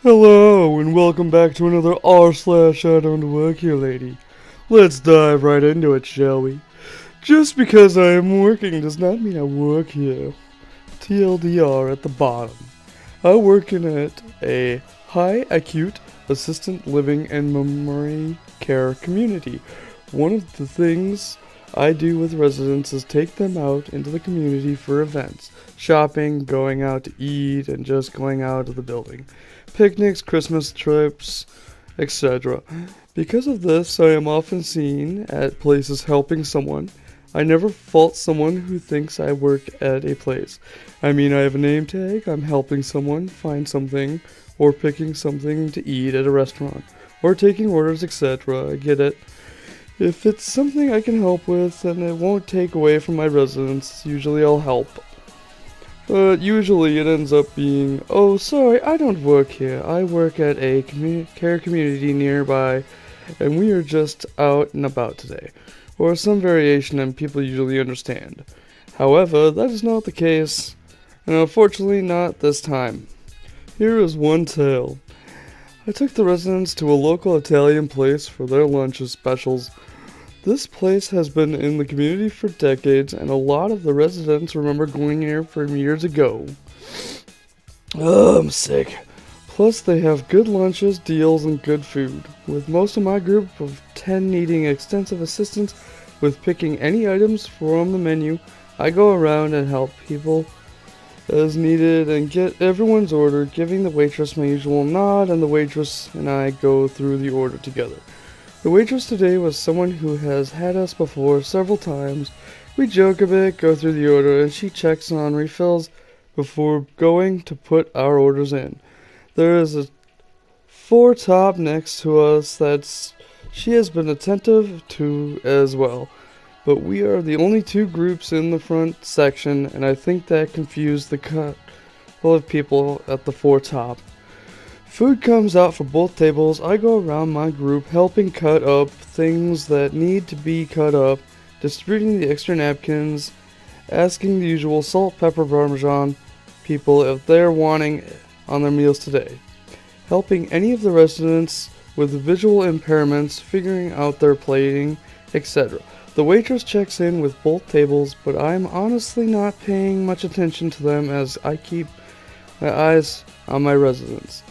Hello, and welcome back to another r/Idontworkherelady. Let's dive right into it, shall we? Just because I am working does not mean I work here. TLDR at the bottom. I work at a high acute assisted living and memory care community. One of the things I do with residents is take them out into the community for events, shopping, going out to eat, and just going out of the building. Picnics, Christmas trips, etc. Because of this, I am often seen at places helping someone. I never fault someone who thinks I work at a place. I mean, I have a name tag, I'm helping someone find something, or picking something to eat at a restaurant, or taking orders, etc. I get it. If it's something I can help with and it won't take away from my residents, usually I'll help. But usually it ends up being, oh sorry, I don't work here. I work at a care community nearby, and we are just out and about today. Or some variation, and people usually understand. However, that is not the case, and unfortunately not this time. Here is one tale. I took the residents to a local Italian place for their lunches specials. This place has been in the community for decades, and a lot of the residents remember going here from years ago. Oh, I'm sick. Plus, they have good lunches, deals, and good food. With most of my group of 10 needing extensive assistance with picking any items from the menu, I go around and help people as needed and get everyone's order, giving the waitress my usual nod, and the waitress and I go through the order together. The waitress today was someone who has had us before several times. We joke a bit, go through the order, and she checks on refills before going to put our orders in. There is a four-top next to us that she has been attentive to as well. But we are the only two groups in the front section, and I think that confused the couple of people at the four-top. Food comes out for both tables. I go around my group helping cut up things that need to be cut up, distributing the extra napkins, asking the usual salt, pepper, parmesan people if they're wanting on their meals today, helping any of the residents with visual impairments, figuring out their plating, etc. The waitress checks in with both tables, but I'm honestly not paying much attention to them as I keep my eyes on my residents.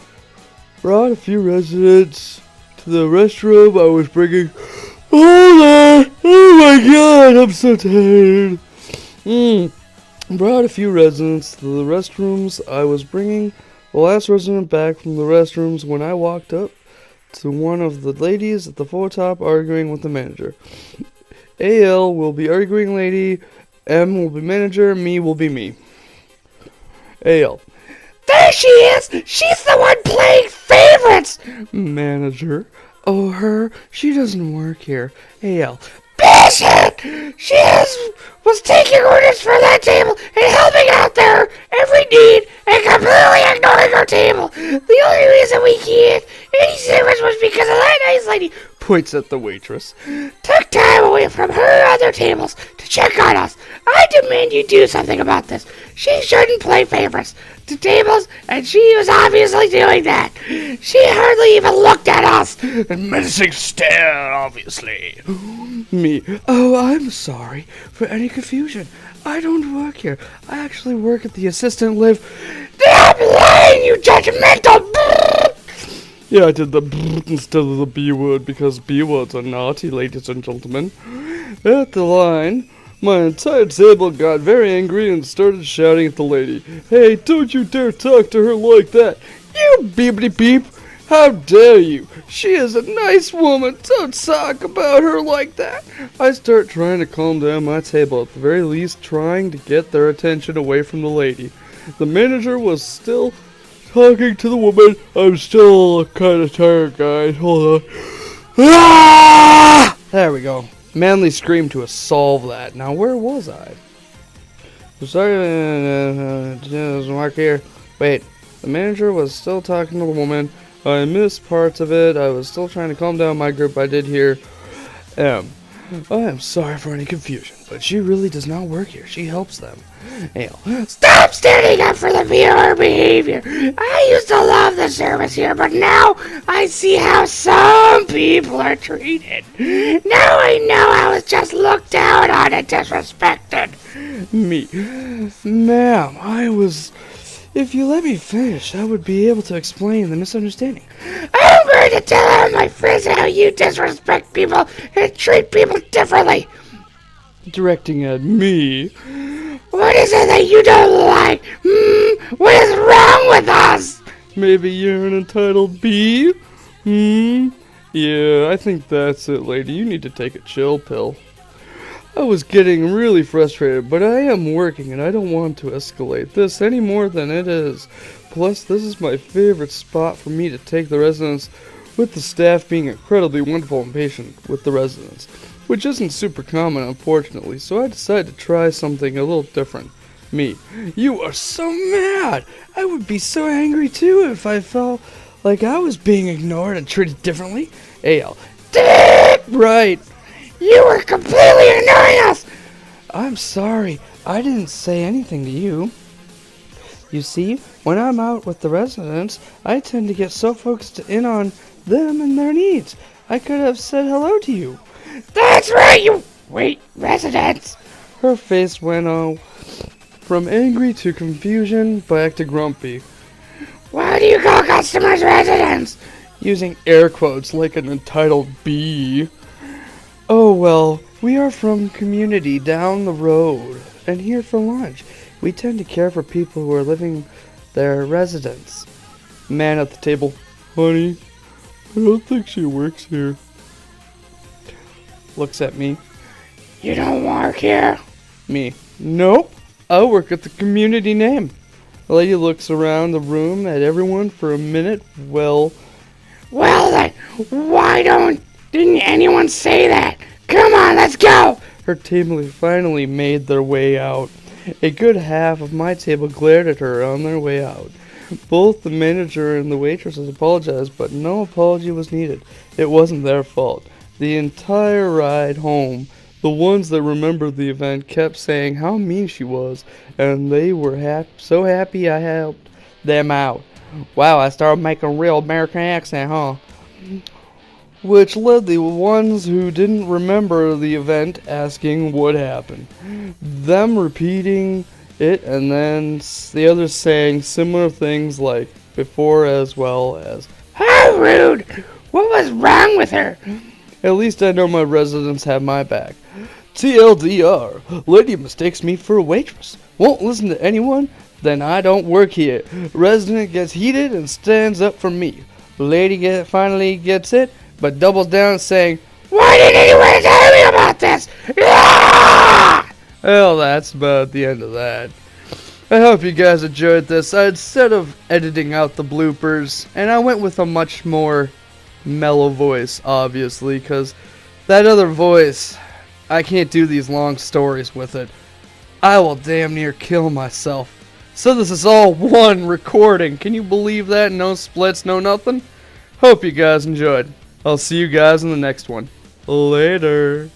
Brought a few residents to the restroom I was bringing. Hold on! Oh my god, I'm so tired. Brought a few residents to the restrooms I was bringing. The last resident back from the restrooms when I walked up to one of the ladies at the foretop arguing with the manager. AL will be arguing lady, M will be manager, me will be me. AL. There she is! She's the one playing favorites! Manager. Oh, her? She doesn't work here. AL. Bullshit! She was taking orders for that table and helping out there every need and completely ignoring our table. The only reason we can't any service was because of that nice lady, points at the waitress, took time away from her other tables to check on us. I demand you do something about this. She shouldn't play favorites to tables, and she was obviously doing that. She hardly even looked at us. A menacing stare, obviously. Me. Oh, I'm sorry for any confusion. I don't work here. I actually work at the assistant live. Stop lying, you judgmental! Yeah, I did the instead of the B word because B words are naughty, ladies and gentlemen. At the line, my entire table got very angry and started shouting at the lady. Hey, don't you dare talk to her like that. You beepity beep. How dare you? She is a nice woman. Don't talk about her like that. I start trying to calm down my table, at the very least trying to get their attention away from the lady. The manager was still talking to the woman. I'm still kind of tired, guys. Hold on. Ah! There we go. Manly scream to solve that. Now, where was I? Sorry, doesn't work here. Wait, the manager was still talking to the woman. I missed parts of it. I was still trying to calm down my group. I did hear I am sorry for any confusion. but she really does not work here. She helps them. Ale. Stop standing up for the viewer behavior. I used to love the service here, but now I see how some people are treated. Now I know I was just looked down on and disrespected. Me. Ma'am, I was... If you let me finish, I would be able to explain the misunderstanding. I'm going to tell all my friends how you disrespect people and treat people differently. Directing at me. What is it that you don't like? What is wrong with us? Maybe you're an entitled bee? Yeah, I think that's it, lady. You need to take a chill pill. I was getting really frustrated, but I am working and I don't want to escalate this any more than it is. Plus, this is my favorite spot for me to take the residents, with the staff being incredibly wonderful and patient with the residents, which isn't super common, unfortunately, so I decided to try something a little different. Me. You are so mad! I would be so angry too if I felt like I was being ignored and treated differently. Ale. Right. You were completely ignoring us! I'm sorry. I didn't say anything to you. You see, when I'm out with the residents, I tend to get so focused in on them and their needs. I could have said hello to you. That's right, you... Wait, residents! Her face went, from angry to confusion, back to grumpy. Why do you call customers residents? Using air quotes like an entitled bee. Oh, well, we are from community down the road, and here for lunch. We tend to care for people who are living their residents. Man at the table. Honey, I don't think she works here. Looks at me. You don't work here? Me. Nope. I work at the community name. The lady looks around the room at everyone for a minute. Well then, why didn't anyone say that? Come on, let's go! Her table finally made their way out. A good half of my table glared at her on their way out. Both the manager and the waitresses apologized, but no apology was needed. It wasn't their fault. The entire ride home, the ones that remembered the event kept saying how mean she was, and they were so happy I helped them out. Wow, I started making a real American accent, huh? Which led the ones who didn't remember the event asking what happened. Them repeating it, and then the others saying similar things like before, as well as, how rude! What was wrong with her? At least I know my residents have my back. TLDR, lady mistakes me for a waitress. Won't listen to anyone? Then I don't work here. Resident gets heated and stands up for me. Lady finally gets it, but doubles down saying, why didn't anyone tell me about this? Ah! Well, that's about the end of that. I hope you guys enjoyed this. Instead of editing out the bloopers, and I went with a much more mellow voice, obviously, because that other voice, I can't do these long stories with it. I will damn near kill myself. So this is all one recording. Can you believe that? No splits, no nothing? Hope you guys enjoyed. I'll see you guys in the next one. Later.